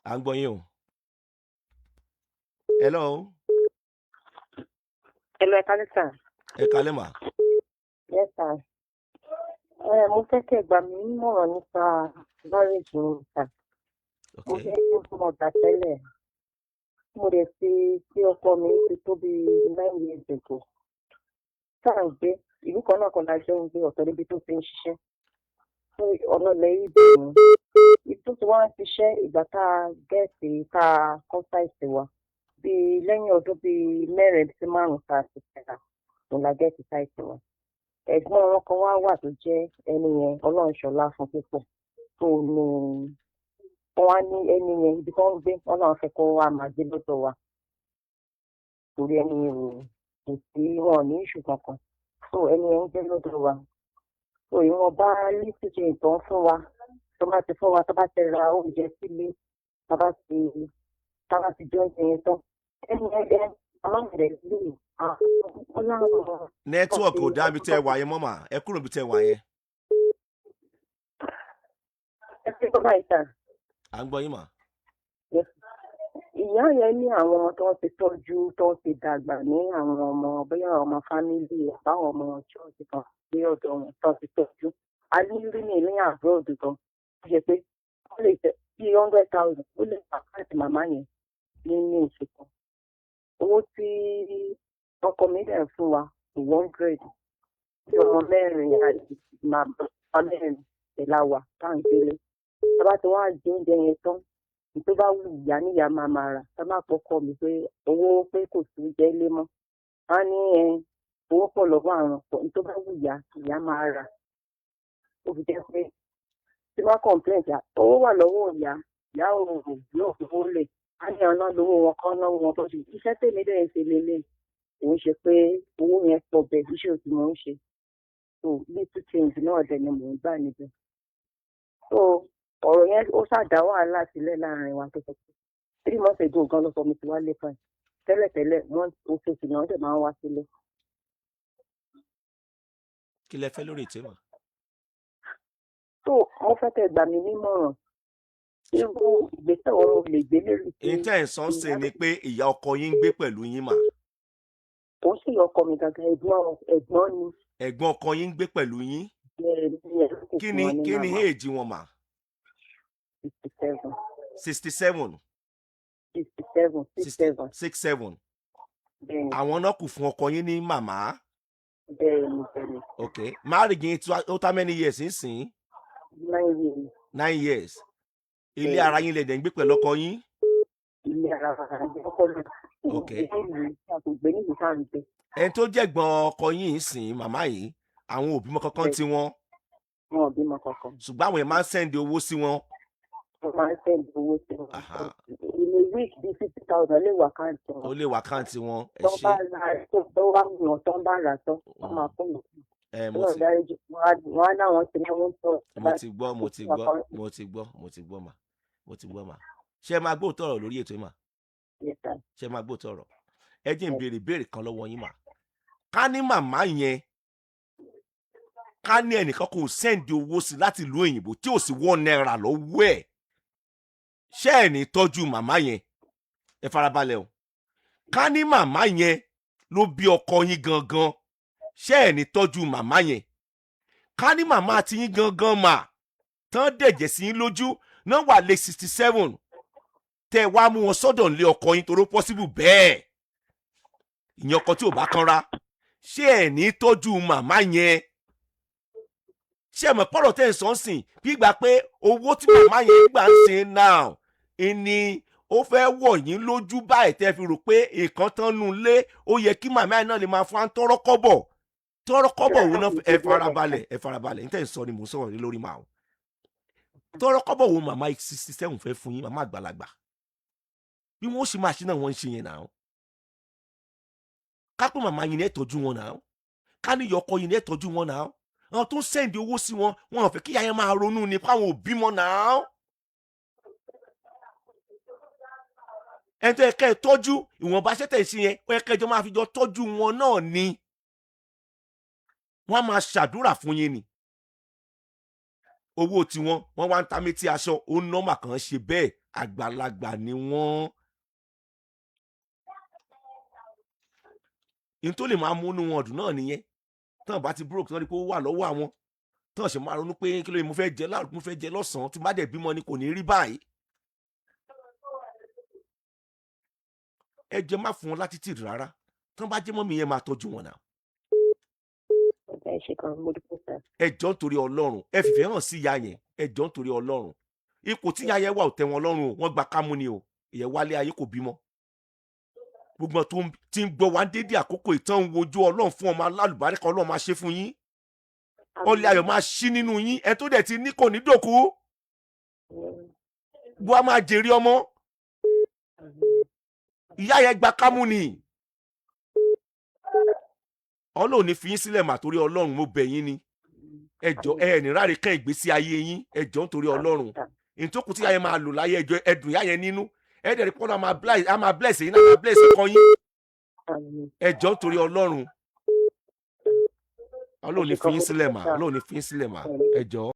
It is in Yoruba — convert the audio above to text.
À ń gbọ́ yín o. Hello. Hello, ẹ kálẹ́ sà. Ẹ kálẹ́ mà. Yes, sir. Mo fẹ́ kẹ́ gbà mí nímọ̀ràn nípa marriage mi, sà. Mo Okay. fẹ́ kí n mọ̀ gbà tẹ́lẹ̀. Mo dẹ̀ tí ọkọ mi ti tó bí 9 years ago. Sáà ń gbé ìlú kan náà kan lájọ́ ń gbé ọ̀tọ̀ níbi tó ti ń ṣiṣẹ́. Ọ̀nà ilẹ̀ yìí bẹ̀ mí. Ibi tó ti wá ń ṣiṣẹ́ ìgbà tá a gẹ̀ẹ́sì tá a kọ́ sáìsì wa. Bí lẹ́yìn ọdún bíi 4 sí 5 tá a ti tẹ̀ra, òun la gẹ̀ẹ́sì sáìsì wa. Ẹ̀gbọ́n wọn kan wá wà tó jẹ́ ẹni yẹn Ọlọ́run ṣọlá fún púpọ̀ tó ní wọ́n wá ní ẹni yẹn ibi tó ń gbé Ọlọ́run fẹ́ kó wá máa gbé lọ́dọ̀ wa torí ẹni yẹn kò sí wọn ní ìṣù kankan tó ẹni yẹn ń gbé lọ́dọ̀ wa tó ìwọ̀n bá lísì ṣe ìtàn fún wa tó bá ti fún wa tó bá ti ra oúnjẹ sílé tá bá ti jẹ oúnjẹ yẹn tán ẹni yẹn ọlọ́run rẹ̀ lè Nẹ́tíwọ̀kì ò dábí tẹ́ wà yẹn mọ́mà, ẹ kúrò bí tẹ́ wà yẹn. ẹ fi kọ́ báyìí sà. À ń gbọ́ yín mà. Ìyá yẹn ní àwọn tó ti tọ́jú tó ti dàgbà ní àwọn ọmọ bóyá ọmọ fámílì àbáwọn ọmọ ṣọ́ọ̀ṣì kan ní ọ̀dọ̀ wọn tó ti tọ́jú. A ní rí ní ilé abroad kan ó ṣe pé ó lè tẹ bí 100,000 ó lè pàkáàtì màmá yẹn nínú oṣù kan. Owó tí ọkọ mi dẹ̀ fún wa 100 tí ọmọ mẹ́rin àti màmá mẹ́rin ìlàwà táǹgbélé. Bàbá tí wọ́n á jẹ oúnjẹ yẹn tán tó bá wù ìyá níyà máa rà tá má pọkọ mi pé owó pé kò sí jẹ ilé mọ́ á ní owó pọ̀ lọ́wọ́ àwọn pọ̀ tó bá wù ìyá máa rà ó fi jẹ́ pé tí wọ́n complain jà owó wà lọ́wọ́ ìyá òòrùn yóò fi owó lè á ní ọ̀nà lówó wọn kọ́ náwó wọn tó ṣe iṣẹ́ tèmi dẹ̀ ṣe lélẹ̀ òun ṣe pé owó yẹn pọ̀ bẹ́ẹ̀ iṣẹ́ òsì mò ń ṣe so little change náà dẹ̀ ni mò ń gbà níbẹ̀ so ọ̀rọ̀ yẹn ó ṣàdá wàhálà sílẹ̀ láàrin wa tó sọ pé 3 months ago gan ló sọ mi ti wá lé fún ẹ tẹ́lẹ̀tẹ́lẹ̀ wọ́n oṣooṣù náà dẹ̀ máa ń wá sílé. Kí lẹ fẹ́ lórí ètò mà? tó mo fẹ́ tẹ́ gbà mí nímọ̀ràn irú ìgbésẹ̀ wọn mo lè gbé lórí. Intention ṣe ni pé ìyá ọkọ yín ń gbé pẹ̀lú yín mà. Kò sí ọkọ mi gangan ẹ̀gbọ́n ni. Ẹ̀gbọ́n ọkọ yín ń gbé pẹ̀lú yín. Kí ni age wọn mà? 67. 67. Àwọn náà kù fún ọkọ yín ní màmá. Bẹ́ẹ̀ni. Okay. Marriage yín ó tá many years nísìn? 9 years. Ilé ara yín lè dẹ̀ ń gbé pẹ̀lú ọkọ yín? Ilé ara ọkọ mi. Okay. Ẹni tó jẹ́ ẹ̀gbọ́n ọkọ yín sìn màmá yìí àwọn òbí mọ kankan tí wọn. Wọn ò bímọ kankan. Ṣùgbọ́n àwọn yẹn máa ń send owó sí wọn. Wọ́n máa ń send owó sí wọn. In a week bí 50,000 lè wà káàntì wọn. Ó lè wà káàntì wọn. Ẹ ṣe. Tó bá wù wọn tó ń bá rà tán wọ́n máa fún mi. Wọ́n á náwọn ti náwó ń tọ̀. Mo ti gbọ́ mà. Ṣé ẹ máa gbóòótọ́ ọ̀rọ̀ lórí ètò yìí mà? Ṣé ẹ máa gbóòótọ́ ọ̀rọ̀? Ẹ jẹ́ n béèrè ìbéèrè kan lọ́wọ́ yín mà. Ká ní màmá yẹn ká ní ẹnìkan kò sẹ́ǹdì owó sí láti ìlú òyìnbó tí ò sí 1 naira lọ́wọ́ ẹ̀ ṣé ẹ̀ ní tọ́jú màmá yẹn ẹ farabalẹ̀ o. Ká ní màmá yẹn ló bí ọkọ yín gangan ṣé ẹ̀ ní tọ́jú màmá yẹn. Ká ní màmá àti yín gangan mà tán dẹ̀jẹ̀ sí yín lójú náà wà lé 67 tẹ́ ẹ wá mú wọn sọ́dọ̀ nílé ọkọ yín toró possible bẹ́ẹ̀ ìyẹn ọkọ tí ò bá kanra ṣé ẹ̀ ní tọ́jú màmá yẹn. Ṣé ẹ mọ̀ pọ̀rọ̀ tẹ́ ẹ̀ sọ ń sìn bí gbà pé owó tí màmá yẹn gbà ń sin now ni ó fẹ́ wọ̀ yín lójú báyìí tẹ́ fi rò pé nǹkan tán nu lé ó yẹ kí màmá yẹn náà lè máa fún tọrọ kọ́bọ̀ wo náà ẹ farabalẹ̀ níta ìsọ ni mò ń sọ̀rọ̀ lórí màá o. Tọrọ kọ́bọ̀ wo màmá 67 fẹ́ fún yín màmá àgbàlagbà bí wọ́n ṣe máa ṣe náà wọ́n ń ṣe yẹn náà. Ká pé màmá yín ní ẹ tọ́jú wọn náà ká ní ìyọkọ yín ní ẹ tọ́jú wọn náà àwọn tó ń sẹ́ǹdì owó sí wọn wọn ò fẹ́ kí ayé máa ronú ní fáwọn òbí mọ́ náà. Ẹni tó yẹ kẹ́ ẹ tọ́jú ìwọ̀nba ṣẹ́tẹ̀ sí yẹn ó yẹ kẹ́ ẹ jọ máa fi jọ tọ́jú wọn náà ni wọ́n á máa ṣàdúrà fún yín ni. Owó tiwọn wọ́n wá ń ta méjì aṣọ ó nọ́mà kan ṣe bẹ́ẹ̀ àgbàlagbà ni wọ́n. in tó lè máa múnú wọn dùn náà nìyẹn tán bá ti broke tán rí pé ó wà lọ́wọ́ àwọn tán ṣe máa ronú pé kí ló yẹ mo fẹ́ jẹ láàrú mo fẹ́ jẹ lọ́sàn-án tí má dẹ̀ bímọ ni kò ní rí báyìí. ẹ jẹ́ má fún wọn látítìrì rárá tán bá jẹ́ mọ́mì yẹn máa tọ́jú wọn náà. ẹ jọ̀ọ́ nítorí Ọlọ́run ẹ fìfẹ́ hàn sí ìyá yẹn ẹ jọ̀ọ́ nítorí Ọlọ́run ipò tí ìyá yẹn wà ò tẹ́ wọn lọ́rùn o wọ́n gba kámú ni o ìyẹn wálé ayé kò bímọ. gbogbo tó ti ń gbọ́ wá dédé àkókò ìtàn ń wojú Ọlọ́run fún ọmọ alálùbáríkà Ọlọ́run máa ṣe fún yín ọlẹ́ ayọ̀ máa ṣí nínú yín ẹ tó dẹ̀ ti ní kò ní dòkú bó a máa jèrè ọmọ ìyá yẹn gba kámú ni Ọlọ́run ní fi yín sílẹ̀ mà torí Ọlọ́run mo bẹ̀ yín ni ẹ jọ̀ọ́ ẹ ní ráre kán ìgbésí ayé yín ẹ jọ̀ọ́ nítorí Ọlọ́run ìtókù tí ìyá yẹn máa lò láyé ẹjọ́ ẹdùn ìyá yẹn nínú ẹ dẹ̀ rí pọ́nà a máa bless yín náà máa bless ọkọ yín ẹ jọ̀ọ́ nítorí Ọlọ́run Ọlọ́run ní fi yín sílẹ̀ mà Ọlọ́run ní fi yín sílẹ̀ mà ẹ jọ̀ọ́.